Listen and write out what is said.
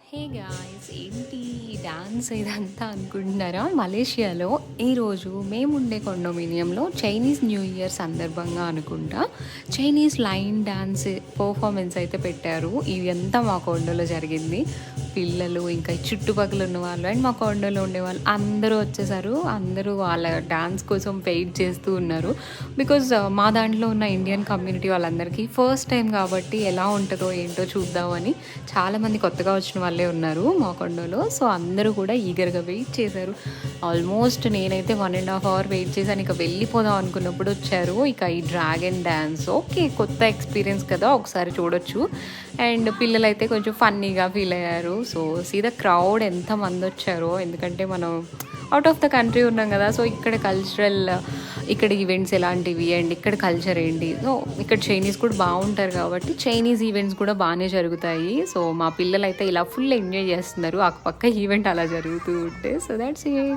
Hey guys, ఏంటి dance ఇదంతా అనుకుంటున్నారా? మలేషియాలో ఈరోజు మేముండే కొండోమినియంలో చైనీస్ న్యూ ఇయర్ సందర్భంగా అనుకుంటా చైనీస్ లైన్ డాన్స్ పర్ఫార్మెన్స్ అయితే పెట్టారు. ఇదంతా మా కొండలో జరిగింది. పిల్లలు ఇంకా ఈ చుట్టుపక్కల ఉన్న వాళ్ళు అండ్ మా కొండలో ఉండేవాళ్ళు అందరూ వచ్చేసారు. అందరూ వాళ్ళ డాన్స్ కోసం వెయిట్ చేస్తూ ఉన్నారు. బికాజ్ మా దాంట్లో ఉన్న ఇండియన్ కమ్యూనిటీ వాళ్ళందరికీ ఫస్ట్ టైం కాబట్టి ఎలా ఉంటుందో ఏంటో చూద్దామని చాలామంది కొత్తగా వచ్చిన వాళ్ళే ఉన్నారు మా కొండలో. సో అందరూ కూడా ఈగర్గా వెయిట్ చేశారు. ఆల్మోస్ట్ నేనైతే 1.5 అవర్ వెయిట్ చేశాను. ఇక వెళ్ళిపోదాం అనుకున్నప్పుడు వచ్చారు. ఇక ఈ డ్రాగన్ డ్యాన్స్ ఓకే, కొత్త ఎక్స్పీరియన్స్ కదా, ఒకసారి చూడొచ్చు. అండ్ పిల్లలైతే కొంచెం ఫన్నీగా ఫీల్ అయ్యారు. సో సీ ద క్రౌడ్ ఎంతమంది వచ్చారో, ఎందుకంటే మనం అవుట్ ఆఫ్ ద కంట్రీ ఉన్నాం కదా. సో ఇక్కడ ఈవెంట్స్ ఎలాంటివి అండ్ ఇక్కడ కల్చర్ ఏంటి, సో ఇక్కడ చైనీస్ కూడా బాగుంటారు కాబట్టి చైనీస్ ఈవెంట్స్ కూడా బాగానే జరుగుతాయి. సో మా పిల్లలు అయితే ఇలా ఫుల్ ఎంజాయ్ చేస్తున్నారు ఆ పక్క ఈవెంట్ అలా జరుగుతూ ఉంటే. So that's it.